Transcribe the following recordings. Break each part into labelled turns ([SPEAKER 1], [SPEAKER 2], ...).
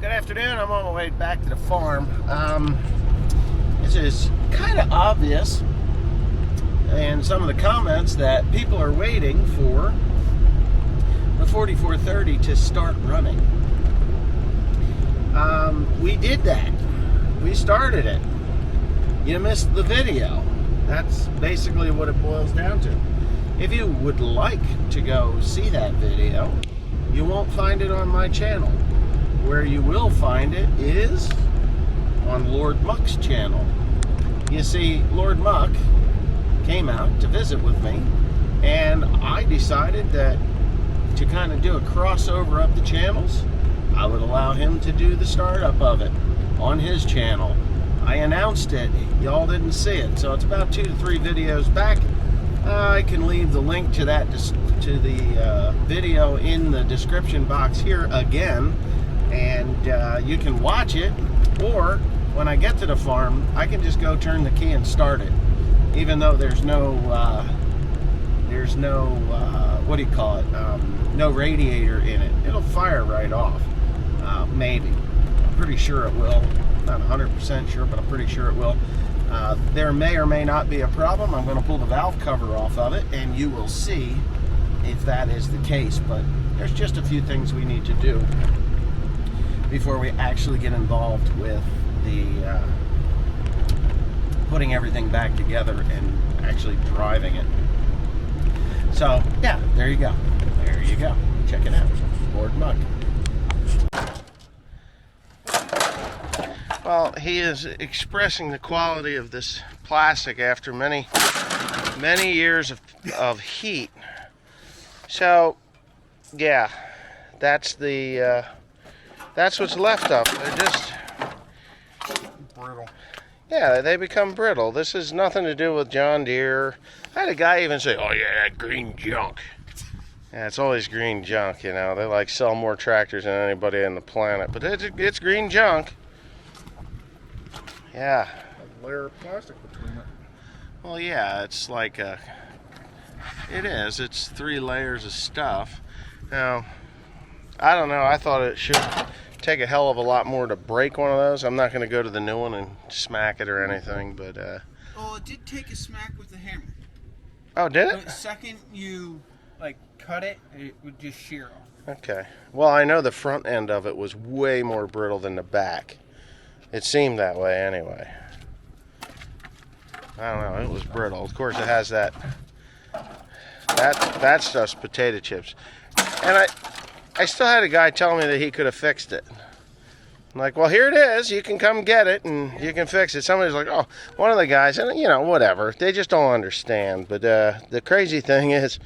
[SPEAKER 1] Good afternoon. I'm on my way back to the farm. This is kind of obvious in some of the comments that people are waiting for the 4430 to start running. We did that. We started it. You missed the video. That's basically what it boils down to. If you would like to go see that video, you won't find it on my channel. Where you will find it is on Lord Muck's channel. You see, Lord Muck came out to visit with me, and I decided that to kind of do a crossover up the channels, I would allow him to do the startup of it on his channel. I announced it. Y'all didn't see it, so it's about 2 to 3 videos back. I can leave the link to that to the video in the description box here again, and you can watch it, or when I get to the farm, I can just go turn the key and start it, even though there's no what do you call it? No radiator in it. It'll fire right off. Maybe. I'm pretty sure it will. Not 100% sure, but I'm pretty sure it will. There may or may not be a problem. I'm going to pull the valve cover off of it, and you will see if that is the case. But there's just a few things we need to do before we actually get involved with the putting everything back together and actually driving it. So yeah, there you go. There you go. Check it out. Lord Muck. Well, he is expressing the quality of this plastic after many years of heat. So yeah, that's what's left of them. They're just
[SPEAKER 2] brittle.
[SPEAKER 1] Yeah, they become brittle. This has nothing to do with John Deere. I had a guy even say, "Oh yeah, that green junk." Yeah, it's always green junk, you know. They like sell more tractors than anybody on the planet, but it's green junk. Yeah.
[SPEAKER 2] A layer of plastic between it.
[SPEAKER 1] Well, yeah, it's like it is. It's 3 layers of stuff. Now, I don't know. I thought it should take a hell of a lot more to break one of those. I'm not going to go to the new one and smack it or anything, but
[SPEAKER 3] Well, it did take a smack with the hammer.
[SPEAKER 1] Oh, did it?
[SPEAKER 3] The second you cut it, it would just shear off.
[SPEAKER 1] Okay. Well, I know the front end of it was way more brittle than the back. It seemed that way anyway. I don't know. It was brittle. Of course, it has that stuff's potato chips. And I still had a guy tell me that he could have fixed it. I'm like, well, here it is. You can come get it and you can fix it. Somebody's like, oh, one of the guys, and you know, whatever. They just don't understand. But the crazy thing is,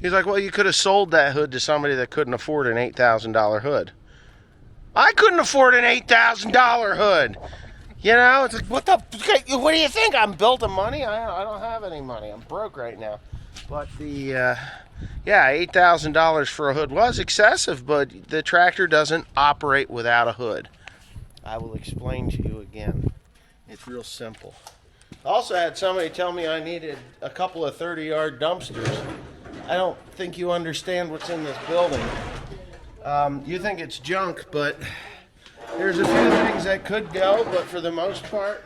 [SPEAKER 1] he's like, well, you could have sold that hood to somebody that couldn't afford an $8,000 hood. I couldn't afford an $8,000 hood. You know, it's like, what do you think? I'm built of money? I don't have any money. I'm broke right now. But yeah, $8,000 for a hood was excessive, but the tractor doesn't operate without a hood. I will explain to you again. It's real simple. I also had somebody tell me I needed a couple of 30-yard dumpsters. I don't think you understand what's in this building. You think it's junk, but there's a few things that could go, but for the most part,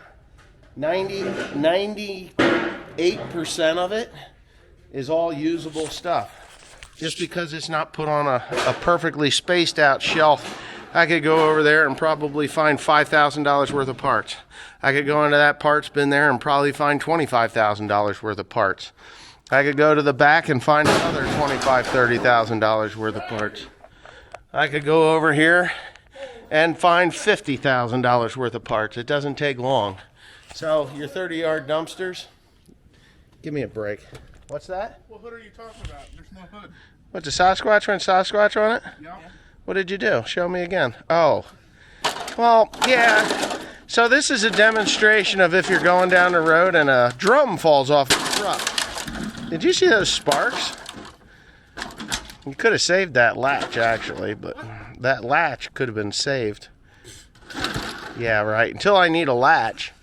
[SPEAKER 1] 98% of it is all usable stuff. Just because it's not put on a perfectly spaced out shelf, I could go over there and probably find $5,000 worth of parts. I could go into that parts bin there and probably find $25,000 worth of parts. I could go to the back and find another $25,000, $30,000 worth of parts. I could go over here and find $50,000 worth of parts. It doesn't take long. So your 30-yard dumpsters, give me a break. What's that?
[SPEAKER 2] What hood are you talking about? There's no hood.
[SPEAKER 1] What's a Sasquatch? Went Sasquatch on it?
[SPEAKER 2] Yeah.
[SPEAKER 1] What did you do? Show me again. Oh. Well, yeah. So this is a demonstration of if you're going down the road and a drum falls off the truck. Did you see those sparks? You could have saved that latch, actually, but that latch could have been saved. Yeah, right. Until I need a latch.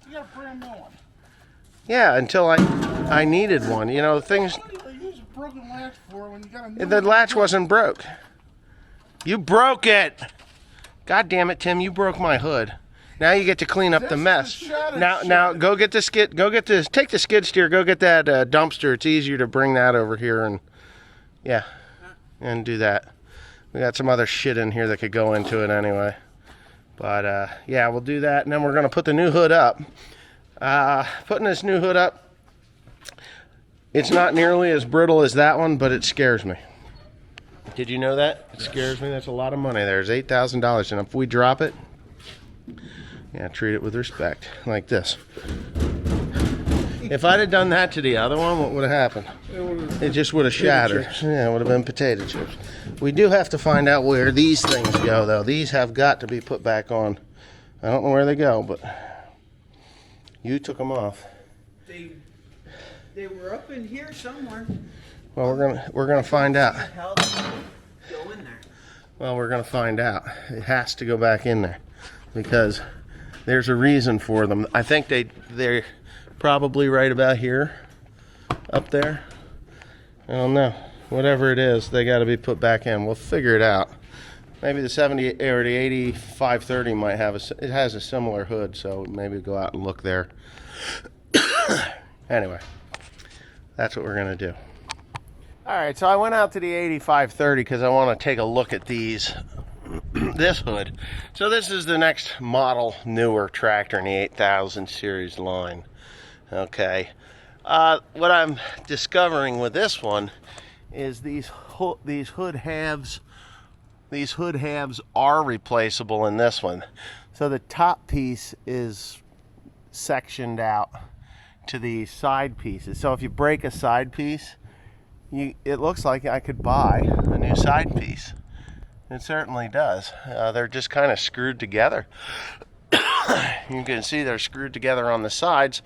[SPEAKER 2] You got a brand new one.
[SPEAKER 1] Yeah, until I needed one. You know, things...
[SPEAKER 2] What do you use a broken latch for when you got a new
[SPEAKER 1] The latch wasn't broke. You broke it! God damn it, Tim, you broke my hood. Now you get to clean up the
[SPEAKER 2] This
[SPEAKER 1] mess.
[SPEAKER 2] is shattered
[SPEAKER 1] Now
[SPEAKER 2] shit.
[SPEAKER 1] go get the skid. Take the skid steer. Go get that dumpster. It's easier to bring that over here and and do that. We got some other shit in here that could go into it anyway. But yeah, we'll do that, and then we're gonna put the new hood up. Putting this new hood up, it's not nearly as brittle as that one, but it scares me. Did you know that? It scares me. That's a lot of money. There's $8,000, and if we drop it, yeah, treat it with respect, like this. If I'd have done that to the other one, what would have happened? It just would have shattered. Yeah, it would have been potato chips. We do have to find out where these things go, though. These have got to be put back on. I don't know where they go, but you took them off.
[SPEAKER 3] They were up in here somewhere.
[SPEAKER 1] Well, we're gonna find out.
[SPEAKER 3] What the hell did they go in there?
[SPEAKER 1] Well, we're gonna find out. It has to go back in there because there's a reason for them. I think they're probably right about here, up there. I don't know. Whatever it is, they got to be put back in. We'll figure it out. Maybe the 70 or the 8530 might have it has a similar hood, so maybe go out and look there. Anyway, that's what we're gonna do. All right, so I went out to the 8530 because I want to take a look at this hood. So this is the next model, newer tractor in the 8000 series line. Okay, what I'm discovering with this one is these hood halves. These hood halves are replaceable in this one. So the top piece is sectioned out to the side pieces. So if you break a side piece, it looks like I could buy a new side piece. It certainly does. They're just kind of screwed together. You can see they're screwed together on the sides.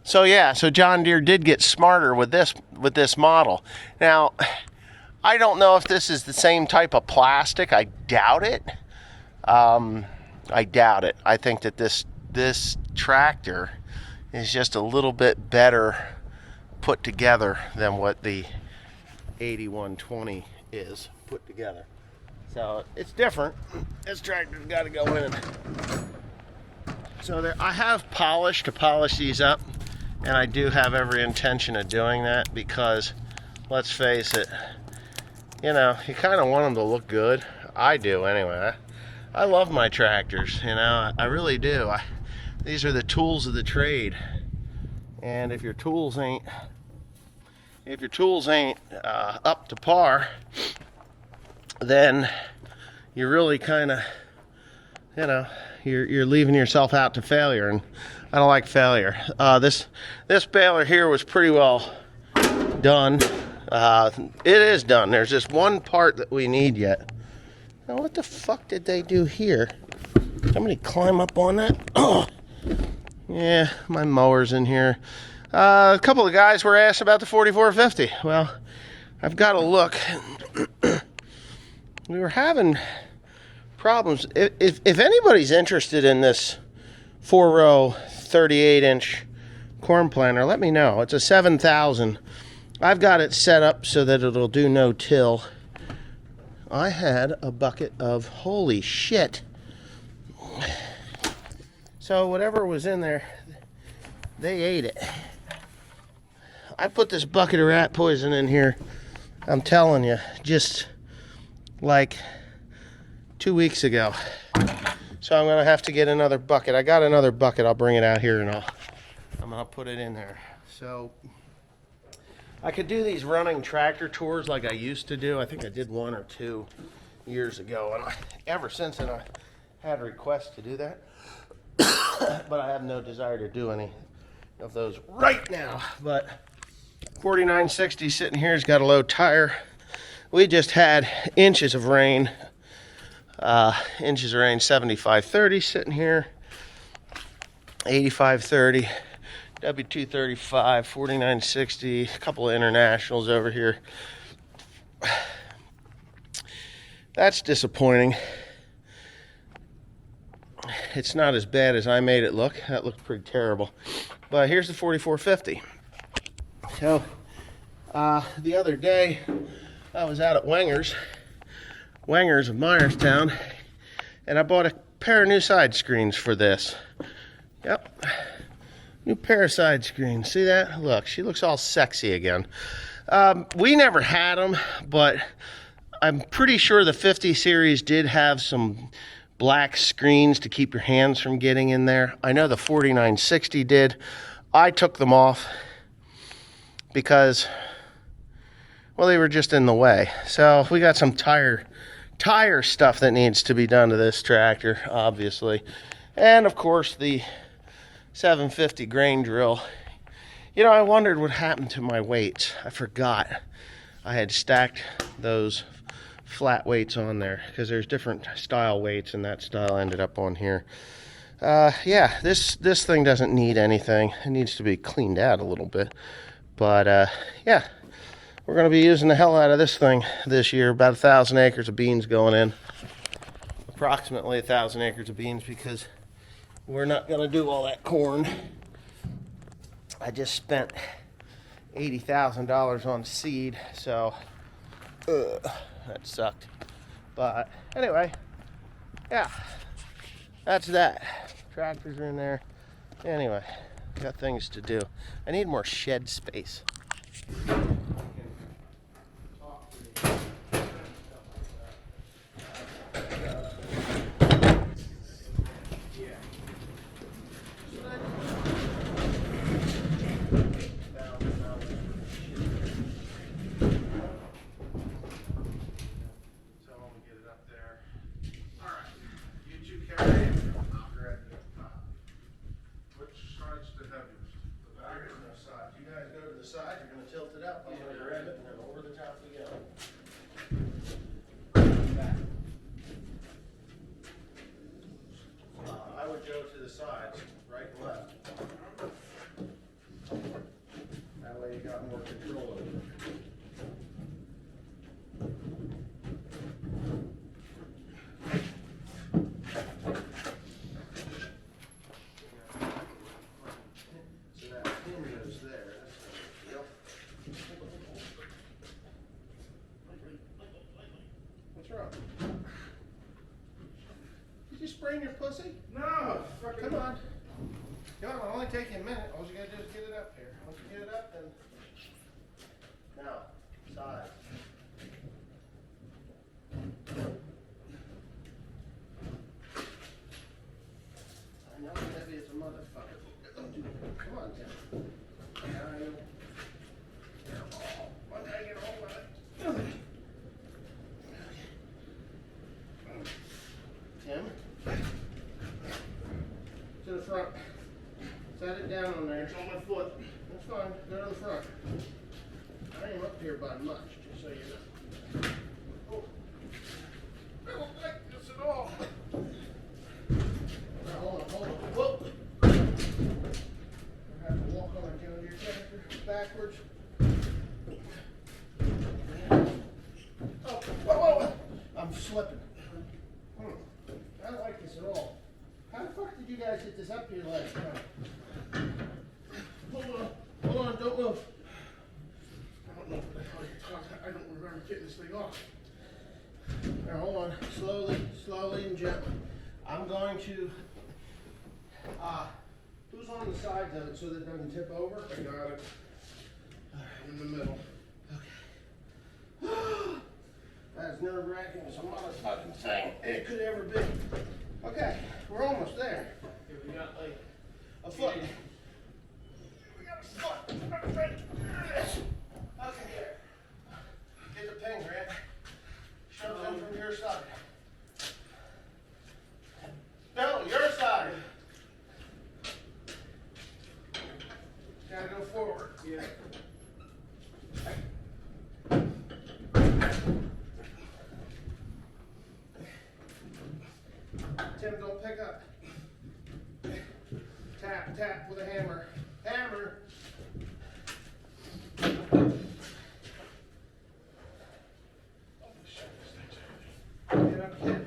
[SPEAKER 1] So yeah, so John Deere did get smarter with this model. Now, I don't know if this is the same type of plastic. I doubt it. I doubt it. I think that this tractor is just a little bit better put together than what the 8120 is put together. So it's different. This tractor's got to go in. So I have polish to polish these up, and I do have every intention of doing that because, let's face it, you know, you kind of want them to look good. I do anyway. I love my tractors, you know, I really do. These are the tools of the trade, and if your tools ain't up to par, then you're really kind of, you know, you're leaving yourself out to failure, and I don't like failure. This baler here was pretty well done. It is done. There's just one part that we need yet. Now, what the fuck did they do here? Somebody climb up on that? Oh, yeah, my mower's in here. A couple of guys were asked about the 4450. Well, I've got to look. We were having problems. If anybody's interested in this 4-row 38-inch corn planter, let me know. It's a 7000. I've got it set up so that it'll do no till. I had a bucket of, holy shit. So whatever was in there, they ate it. I put this bucket of rat poison in here, I'm telling you, just like 2 weeks ago. So I'm gonna have to get another bucket. I got another bucket. I'll bring it out here and I'm gonna put it in there. So I could do these running tractor tours like I used to do. I think I did 1 or 2 years ago, and ever since then I had requests to do that. But I have no desire to do any of those right now. But 4960 sitting here has got a low tire. We just had inches of rain. 7530 sitting here. 8530. W235, 4960, a couple of internationals over here. That's disappointing. It's not as bad as I made it look. That looked pretty terrible. But here's the 4450. So, the other day, I was out at Wenger's of Myerstown, And I bought a pair of new side screens for this. Yep. New pair of side screens. See that? Look, she looks all sexy again. We never had them, but I'm pretty sure the 50 series did have some black screens to keep your hands from getting in there. I know the 4960 did. I took them off because, well, they were just in the way. So we got some tire stuff that needs to be done to this tractor, obviously. And of course the 750 grain drill. You know, I wondered what happened to my weights. I forgot I had stacked those flat weights on there because there's different style weights, and that style ended up on here. Yeah, this thing doesn't need anything. It needs to be cleaned out a little bit. But yeah, we're going to be using the hell out of this thing this year. About 1,000 acres of beans going in. Approximately 1,000 acres of beans, because we're not going to do all that corn. I just spent $80,000 on seed, so that sucked. But anyway, yeah, that's that. Tractors are in there. Anyway, got things to do. I need more shed space. Side, you're going to tilt it up. I'm going to grab it and then over the top we go. I would go to the sides, right and left. That way you got more control over it. Did you sprain your pussy?
[SPEAKER 2] No.
[SPEAKER 1] Come on. Come on, it'll only take you a minute. All you gotta do is get it up here. Once you get it up, then. Now, side. I know it's heavy as a motherfucker. Come on, Tim. One day you're all right. Tim, to the front. Set it down on there. It's on my foot. That's fine. Go to the front. I ain't up here by much, just so you know. Oh. I don't like this at all. Now, hold on. Whoa. I have to walk on and go to your tractor backwards. Oh, whoa. I'm slipping. I don't like this at all. How the fuck did you guys get this up here last time? Hold on, don't move.
[SPEAKER 2] I don't know what the hell you're talking. I don't remember getting this thing off.
[SPEAKER 1] Now hold on, slowly and gently. I'm going to, who's on the sides of it so that it doesn't tip over?
[SPEAKER 2] I got it. I'm in the middle.
[SPEAKER 1] Okay. That's nerve-wracking as a motherfucking thing it could ever be. Okay, we're almost there.
[SPEAKER 3] Here we got like
[SPEAKER 1] A foot.
[SPEAKER 2] We got a foot.
[SPEAKER 1] Okay, here. Get the pin, Grant. Shove it in from your side. No, your side. Gotta go forward.
[SPEAKER 3] yeah.
[SPEAKER 1] Tim, don't pick up. Tap with a hammer. Hammer. Get up, Tim.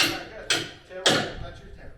[SPEAKER 1] All right, good. Tim, that's your Tim.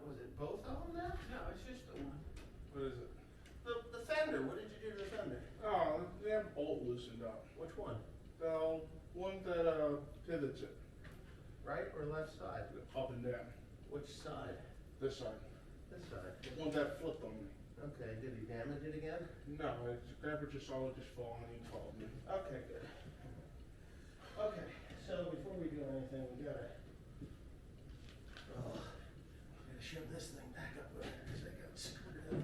[SPEAKER 1] Was it both of them now?
[SPEAKER 3] No, it's just the one.
[SPEAKER 2] What is it?
[SPEAKER 1] The fender. What did you do to the fender?
[SPEAKER 2] Oh, they have bolt loosened up.
[SPEAKER 1] Which one?
[SPEAKER 2] The one that pivots it
[SPEAKER 1] Right or left side?
[SPEAKER 2] up and down.
[SPEAKER 1] Which side?
[SPEAKER 2] This side.
[SPEAKER 1] This side.
[SPEAKER 2] The one that flipped on me.
[SPEAKER 1] Okay, did he damage it again?
[SPEAKER 2] No, Grandpa just saw it just fall and he called me.
[SPEAKER 1] Okay, good. Okay, so before we do anything, we gotta shove this thing back up there because I got screwed up.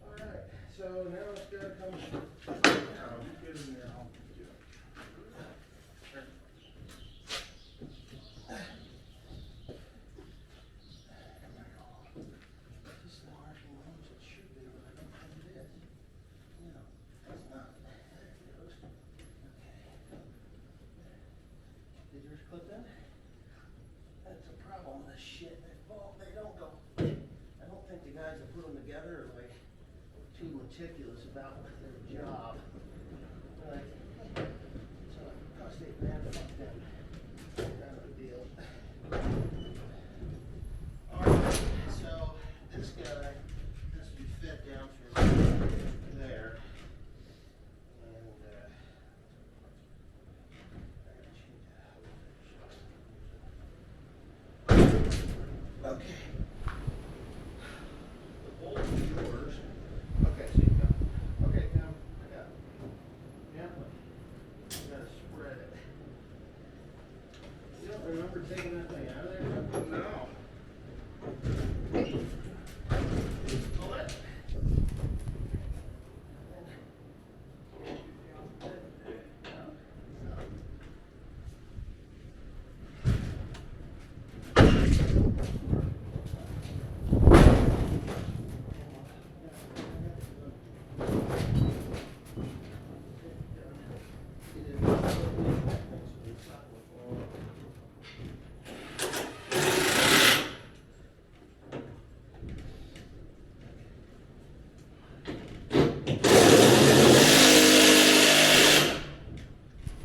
[SPEAKER 1] All right, so now it's gonna come.
[SPEAKER 2] Get in there, I'll get it.
[SPEAKER 1] This is the marking range it should be, but I don't think it is. No, it's not. There it goes. Okay. Did yours clip in? That's a problem with this shit. They don't go. I don't think the guys that put them together are like too meticulous about their job. Like, so prostate man, fuck them. Not a big deal. Alright, so this guy has to be fed down through there. And I gotta change that. Okay. The bolt is yours. Okay, so you got. Okay, now I got it. Yeah. You gotta spread it. You don't remember taking that thing out of there?
[SPEAKER 2] No.
[SPEAKER 1] Pull it.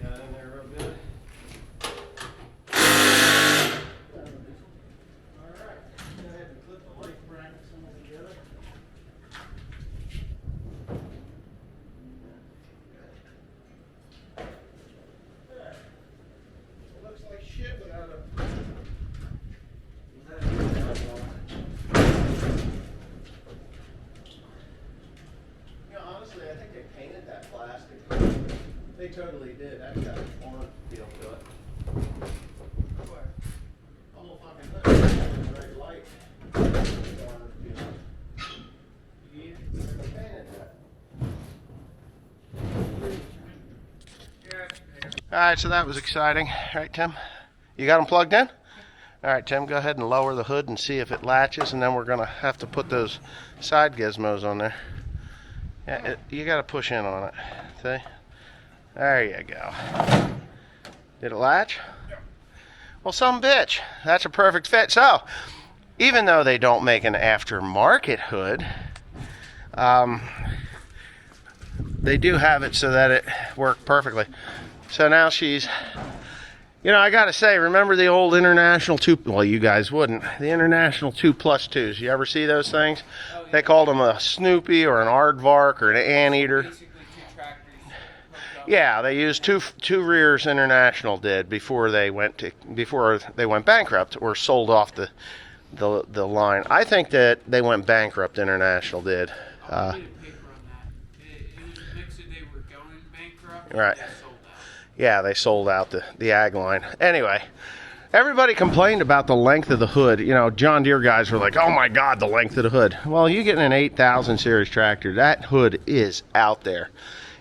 [SPEAKER 1] Got in there real good. Alright, go ahead and clip the light brackets in together. There. It looks like shit without a You know, honestly, I think they painted that plastic. They totally did. That's got a orange feel to it. What? The whole fucking thing. It's very light. Orange feel. Yeah, they painted that. All right, so that was exciting. All right, Tim? You got them plugged in? All right, Tim, go ahead and lower the hood and see if it latches, and then we're going to have to put those side gizmos on there. Yeah, you got to push in on it. See? There you go. Did it latch? Well, some bitch. That's a perfect fit. So, even though they don't make an aftermarket hood, they do have it so that it worked perfectly. So now she's, you know, I got to say, remember the old International 2, well, you guys wouldn't, the International 2+2s. You ever see those things?
[SPEAKER 3] Oh, yeah.
[SPEAKER 1] They called them a Snoopy or an Aardvark or an Anteater.
[SPEAKER 3] Basically two tractors hooked up.
[SPEAKER 1] Yeah, they used two rears. International did before they went bankrupt or sold off the line. I think that they went bankrupt. International did.
[SPEAKER 3] I did a paper on that. It was a mix of they were going bankrupt.
[SPEAKER 1] Right.
[SPEAKER 3] And they sold out.
[SPEAKER 1] Yeah, they sold out the ag line. Anyway, everybody complained about the length of the hood. You know, John Deere guys were like, "Oh my God, the length of the hood." Well, you get an 8000 series tractor, that hood is out there.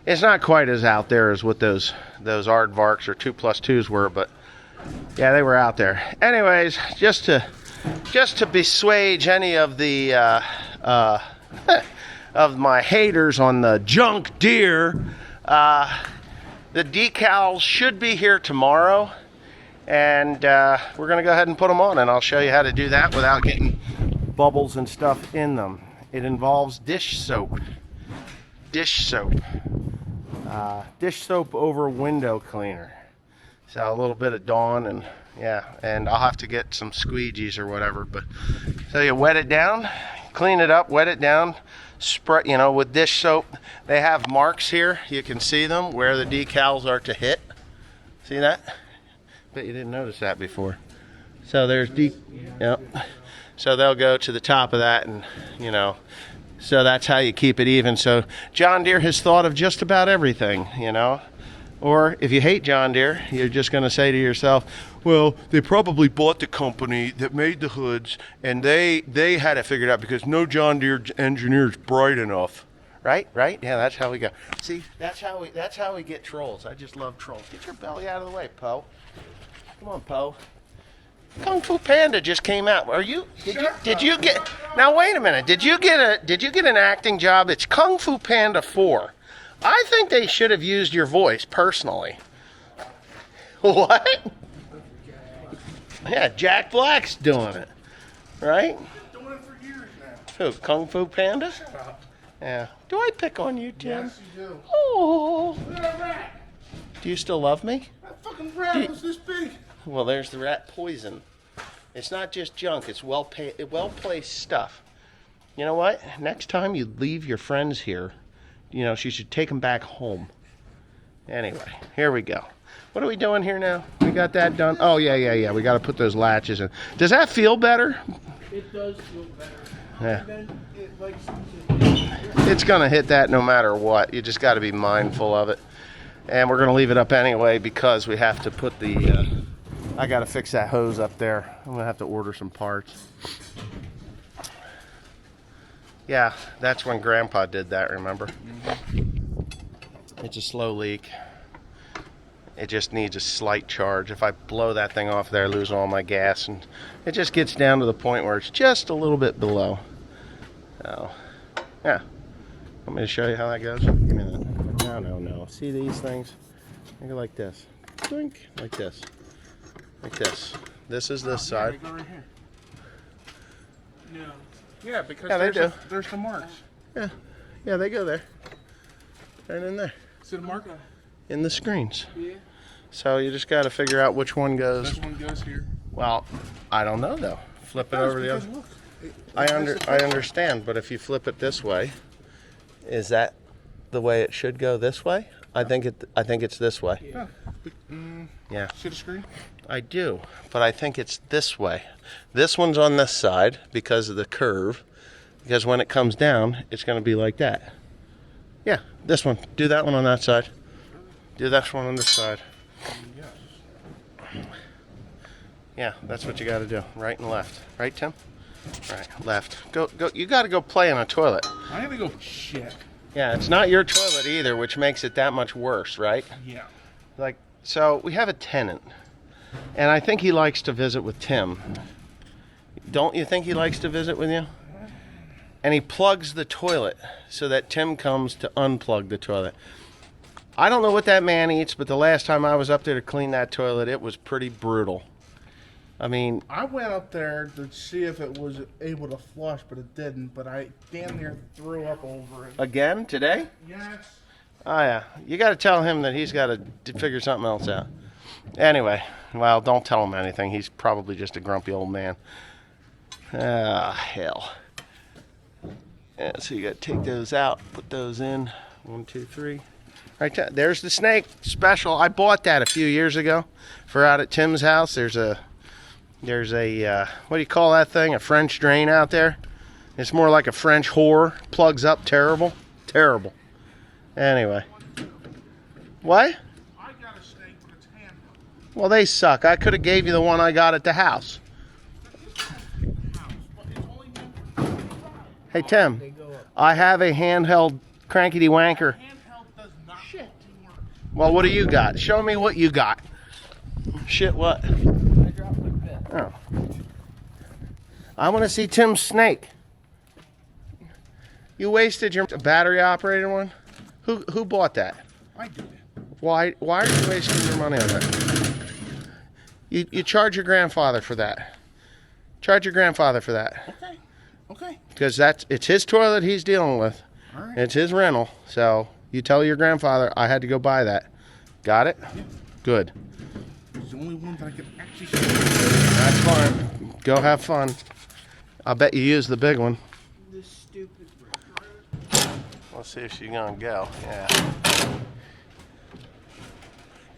[SPEAKER 1] It's not quite as out there as what those Aardvarks or 2+2s were, but yeah, they were out there. Anyways, just to assuage any of the of my haters on the junk Deere, the decals should be here tomorrow, and we're going to go ahead and put them on, and I'll show you how to do that without getting bubbles and stuff in them. It involves dish soap. dish soap. Dish soap over window cleaner. So a little bit of Dawn, and yeah, and I'll have to get some squeegees or whatever. But so you wet it down, clean it up, wet it down, spray. You know, with dish soap, they have marks here. You can see them where the decals are to hit. See that? Bet you didn't notice that before. So there's yep. So they'll go to the top of that, and you know. So that's how you keep it even. So John Deere has thought of just about everything, you know. Or if you hate John Deere, you're just going to say to yourself, well, they probably bought the company that made the hoods, and they had it figured out because no John Deere engineer is bright enough. Right? Yeah, that's how we go. See, that's how we get trolls. I just love trolls. Get your belly out of the way, Poe. Come on, Poe. Kung Fu Panda just came out. Did you get? Now wait a minute. Did you get an acting job? It's Kung Fu Panda 4. I think they should have used your voice personally. What? Yeah, Jack Black's doing it, right?
[SPEAKER 2] Doing it for years now.
[SPEAKER 1] Who? Kung Fu Panda? Yeah. Do I pick on you, Tim?
[SPEAKER 2] Yes, you do.
[SPEAKER 1] Oh.
[SPEAKER 2] Look at that rat.
[SPEAKER 1] Do you still love me?
[SPEAKER 2] That fucking rat was this big.
[SPEAKER 1] Well, there's the rat poison. It's not just junk. It's well-placed stuff. You know what? Next time you leave your friends here, you know, she should take them back home. Anyway, here we go. What are we doing here now? We got that done? Oh, yeah. We got to put those latches in. Does that feel better?
[SPEAKER 3] It does feel better.
[SPEAKER 1] Yeah.
[SPEAKER 2] Then it like
[SPEAKER 1] It's going to hit that no matter what. You just got to be mindful of it. And we're going to leave it up anyway because we have to put the... I got to fix that hose up there. I'm going to have to order some parts. Yeah, that's when Grandpa did that, remember? It's a slow leak. It just needs a slight charge. If I blow that thing off there, I lose all my gas. And it just gets down to the point where it's just a little bit below. So, yeah. Want me to show you how that goes? Give me that. No. See these things? They go like this. Blink. Like this. Like this. This is this side.
[SPEAKER 2] Go right here.
[SPEAKER 3] No.
[SPEAKER 2] Yeah, because
[SPEAKER 1] Yeah, they do.
[SPEAKER 2] There's the marks.
[SPEAKER 1] Yeah, they go there. Right in there.
[SPEAKER 2] See the mark?
[SPEAKER 1] In the screens.
[SPEAKER 3] Yeah.
[SPEAKER 1] So you just got to figure out which one goes.
[SPEAKER 2] This one goes here.
[SPEAKER 1] Well, I don't know though. Flip it over the other.
[SPEAKER 2] Look,
[SPEAKER 1] I understand, but if you flip it this way, is that the way it should go? This way? I think it's this way.
[SPEAKER 2] Yeah.
[SPEAKER 1] Yeah.
[SPEAKER 2] See the screen?
[SPEAKER 1] I do, but I think it's this way. This one's on this side because of the curve. Because when it comes down, it's going to be like that. Yeah, this one. Do that one on that side. Do that one on this side.
[SPEAKER 2] Yes.
[SPEAKER 1] Yeah, that's what you got to do. Right and left. Right, Tim? Right, left. Go. You got to go play in a toilet.
[SPEAKER 2] I have to go shit.
[SPEAKER 1] Yeah, it's not your toilet either, which makes it that much worse, right?
[SPEAKER 2] Yeah.
[SPEAKER 1] Like, so we have a tenant, and I think he likes to visit with Tim. Don't you think he likes to visit with you? And he plugs the toilet so that Tim comes to unplug the toilet. I don't know what that man eats, but the last time I was up there to clean that toilet, it was pretty brutal. I mean,
[SPEAKER 2] I went up there to see if it was able to flush, but it didn't. But I damn near threw up over it.
[SPEAKER 1] again today?
[SPEAKER 2] Yes.
[SPEAKER 1] Oh yeah, you got to tell him that he's got to figure something else out. Anyway, well, don't tell him anything. He's probably just a grumpy old man. Ah, hell. Yeah, so you got to take those out, put those in. 1, 2, 3. Right there's the snake special. I bought that a few years ago for out at Tim's house. There's a what do you call that thing? A French drain out there. It's more like a French whore. Plugs up terrible. Terrible. Anyway. What?
[SPEAKER 2] I got a snake with its hand up.
[SPEAKER 1] Well, they suck. I could have gave you the one I got at the house. Hey, Tim. I have a handheld crankety wanker.
[SPEAKER 2] Handheld does not work.
[SPEAKER 1] Well, what do you got? Show me what you got. Shit, what? Oh. I want to see Tim's snake. You wasted your battery operated one? Who bought that?
[SPEAKER 2] I did.
[SPEAKER 1] Why are you wasting your money on that? You charge your grandfather for that. Charge your grandfather for that.
[SPEAKER 2] Okay.
[SPEAKER 1] Because it's his toilet he's dealing with.
[SPEAKER 2] All right.
[SPEAKER 1] It's his rental, so you tell your grandfather I had to go buy that. Got it?
[SPEAKER 2] Yeah.
[SPEAKER 1] Good.
[SPEAKER 2] It's the only one that I can actually see.
[SPEAKER 1] That's fine. Go have fun. I'll bet you use the big one.
[SPEAKER 3] This stupid
[SPEAKER 1] Let's see if she's gonna go. Yeah.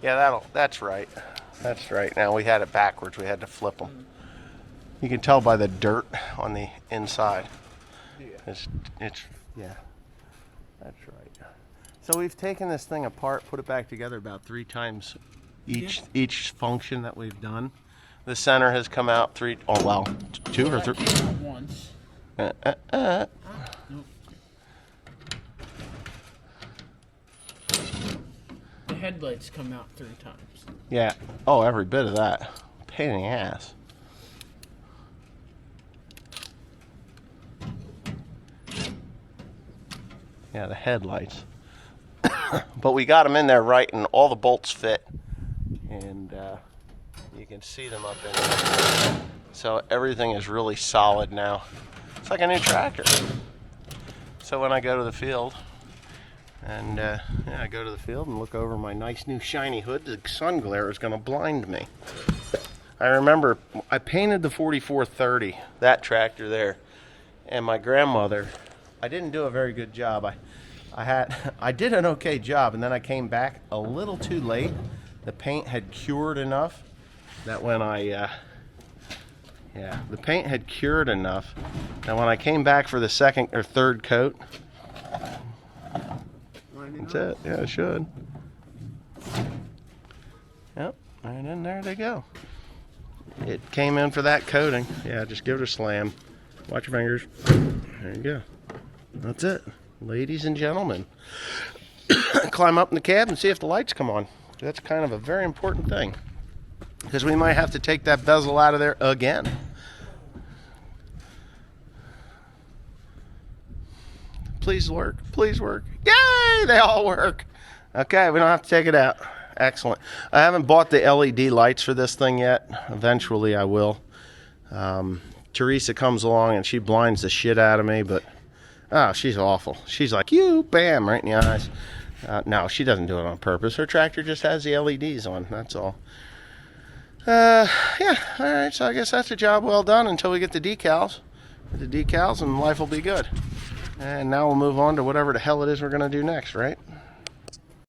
[SPEAKER 1] Yeah, that's right. That's right. Now we had it backwards. We had to flip them. You can tell by the dirt on the inside.
[SPEAKER 2] Yeah.
[SPEAKER 1] It's yeah. That's right. So we've taken this thing apart, put it back together about 3 times each function that we've done. The center has come out 3. Oh well, 2 or 3.
[SPEAKER 3] once. The headlights come out 3 times.
[SPEAKER 1] Yeah. Oh, every bit of that. Pain in the ass. Yeah, the headlights. But we got them in there right, and all the bolts fit. And you can see them up in there. So everything is really solid now. It's like a new tractor. So when I go to the field, and I go to the field and look over my nice new shiny hood, the sun glare is going to blind me. I remember I painted the 4430, that tractor there, and my grandmother, I didn't do a very good job. I did an okay job, and then I came back a little too late. The paint had cured enough that when the paint had cured enough that when I came back for the second or third coat, that's it. Yeah, it should. Yep, and then there they go. It came in for that coating. Yeah, just give it a slam. Watch your fingers. There you go. That's it. Ladies and gentlemen. Climb up in the cab and see if the lights come on. That's kind of a very important thing. Because we might have to take that bezel out of there again. Please work. Please work. Yay! They all work. Okay, we don't have to take it out. Excellent. I haven't bought the LED lights for this thing yet. Eventually I will. Teresa comes along and she blinds the shit out of me, but she's awful. She's like, you, bam, right in the eyes. No, she doesn't do it on purpose. Her tractor just has the LEDs on, that's all. Yeah, all right, so I guess that's a job well done until we get the decals. Get the decals and life will be good. And now we'll move on to whatever the hell it is we're going to do next, right?